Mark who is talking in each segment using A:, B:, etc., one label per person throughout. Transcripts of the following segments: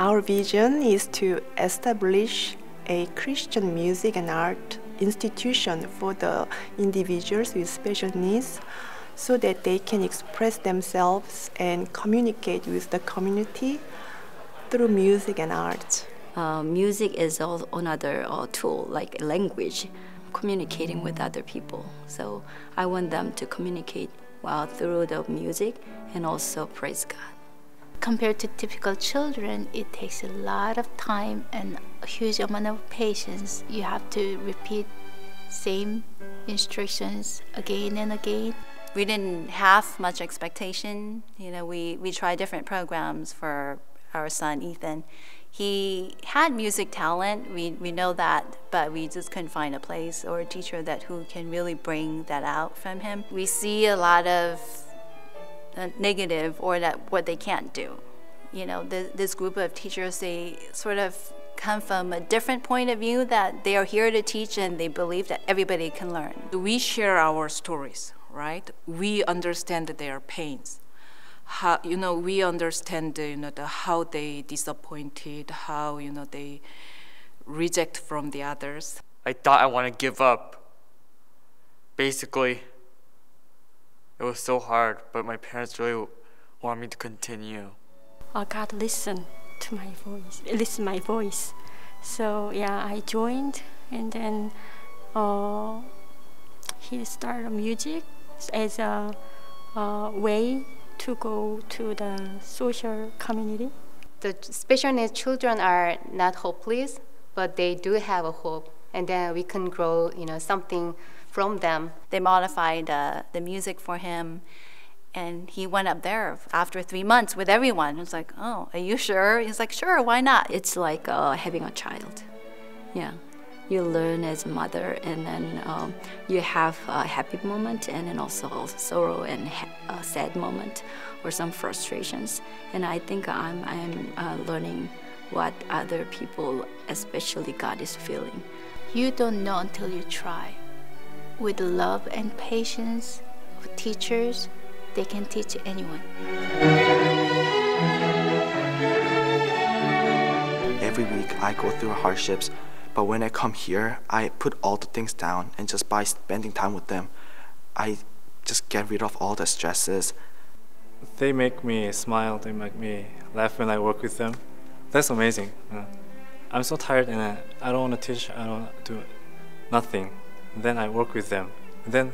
A: Our vision is to establish a Christian music and art institution for the individuals with special needs so that they can express themselves and communicate with the community through music and art.
B: Music is another tool, like a language, communicating with other people. So I want them to communicate through the music and also praise God.
C: Compared to typical children, it takes a lot of time and a huge amount of patience. You have to repeat same instructions again and again.
B: We didn't have much expectation. You know, we tried different programs for our son, Ethan. He had music talent, we know that, but we just couldn't find a place or a teacher who can really bring that out from him. We see a lot of negative or what they can't do. You know, this group of teachers, they sort of come from a different point of view that they are here to teach and they believe that everybody can learn.
D: We share our stories, right? We understand their pains. How, we understand, how they disappointed, how, they reject from the others.
E: I thought I want to give up. Basically, it was so hard, but my parents really want me to continue.
F: God listened to my voice. So yeah, I joined, and then he started music as a way to go to the social community.
G: The special needs children are not hopeless, but they do have a hope, and then we can grow, something from them.
B: They modified the music for him, and he went up there after 3 months with everyone. It's like, oh, are you sure? He's like, sure, why not? It's like having a child. Yeah. You learn as a mother, and then you have a happy moment, and then also a sorrow and a sad moment, or some frustrations. And I think I'm learning what other people, especially God, is feeling.
C: You don't know until you try. With love and patience, with teachers, they can teach anyone.
H: Every week I go through hardships. But when I come here, I put all the things down, and just by spending time with them, I just get rid of all the stresses.
I: They make me smile, they make me laugh when I work with them. That's amazing. I'm so tired and I don't want to teach, I don't want to do nothing. And then I work with them. And then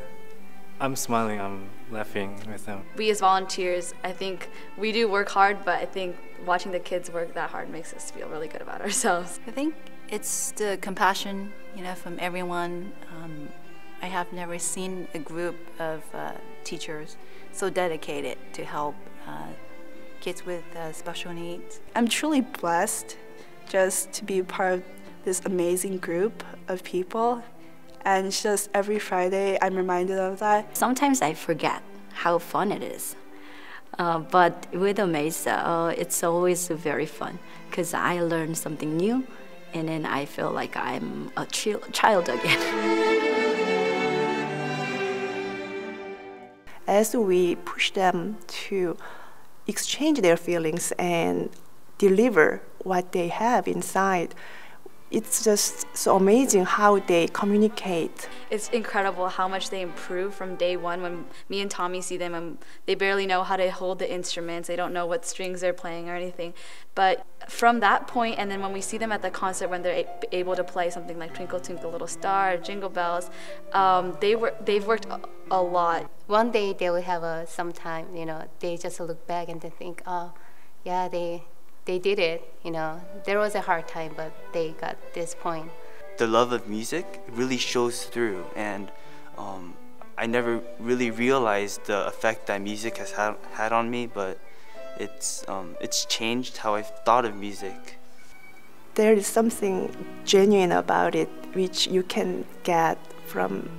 I: I'm smiling, I'm laughing with them.
J: We as volunteers, I think we do work hard, but I think watching the kids work that hard makes us feel really good about ourselves.
B: I think it's the compassion, from everyone. I have never seen a group of teachers so dedicated to help kids with special needs.
A: I'm truly blessed just to be part of this amazing group of people, and just every Friday I'm reminded of that.
B: Sometimes I forget how fun it is. But with Amase, it's always very fun because I learn something new, and then I feel like I'm a child again.
A: As we push them to exchange their feelings and deliver what they have inside, it's just so amazing how they communicate.
J: It's incredible how much they improve from day one. When me and Tommy see them, and they barely know how to hold the instruments. They don't know what strings they're playing or anything. But from that point, and then when we see them at the concert, when they're able to play something like Twinkle Twinkle Little Star, Jingle Bells, they've worked a lot.
G: One day they will have some time, they just look back and they think, oh, yeah, they did it, There was a hard time, but they got this point.
H: The love of music really shows through, and I never really realized the effect that music has had on me, but it's changed how I've thought of music.
A: There is something genuine about it, which you can get from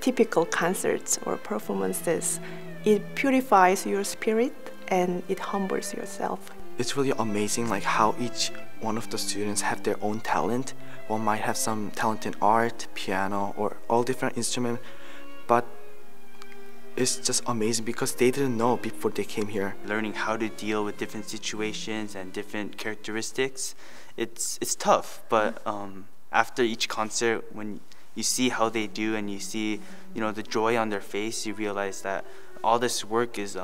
A: typical concerts or performances. It purifies your spirit and it humbles yourself.
H: It's really amazing how each one of the students have their own talent. One might have some talent in art, piano, or all different instruments, but
K: is just amazing because they didn't know before they came here.
H: Learning how to deal with different situations and different characteristics, it's tough. But after each concert, when you see how they do and you see, you know, the joy on their face, you realize that all this work is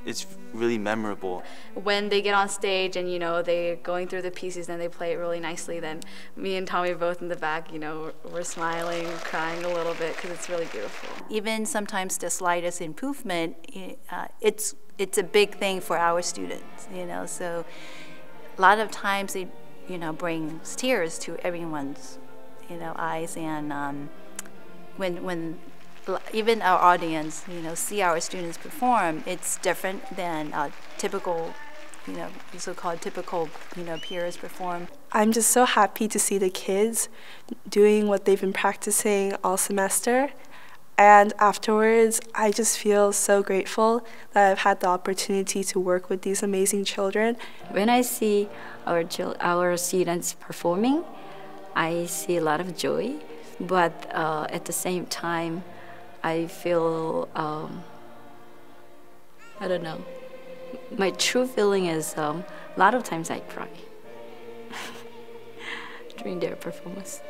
H: it's really memorable.
J: When they get on stage and, you know, they're going through the pieces and they play it really nicely, then me and Tommy both in the back, you know, we're smiling, crying a little bit because it's really beautiful.
B: Even sometimes the slightest improvement, it's a big thing for our students, you know. So a lot of times it, you know, brings tears to everyone's, you know, eyes. And when even our audience, you know, see our students perform, it's different than typical, you know, so-called typical, you know, peers perform.
L: I'm just so happy to see the kids doing what they've been practicing all semester. And afterwards, I just feel so grateful that I've had the opportunity to work with these amazing children.
M: When I see our students performing, I see a lot of joy, but at the same time, I feel, I don't know, my true feeling is a lot of times I cry during their performance.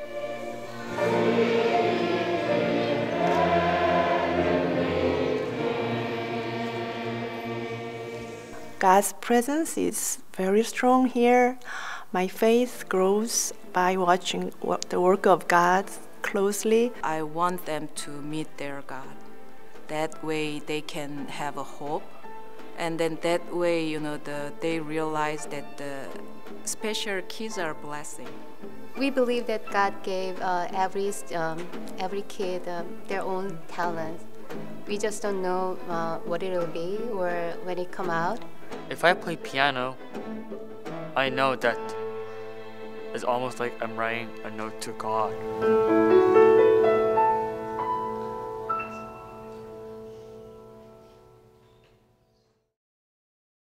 A: God's presence is very strong here. My faith grows by watching the work of God closely.
D: I want them to meet their God. That way they can have a hope. And then that way, you know, they realize that the special kids are a blessing.
G: We believe that God gave every kid their own talent. We just don't know what it'll be or when it come out.
E: If I play piano, I know that it's almost like I'm writing a note to God.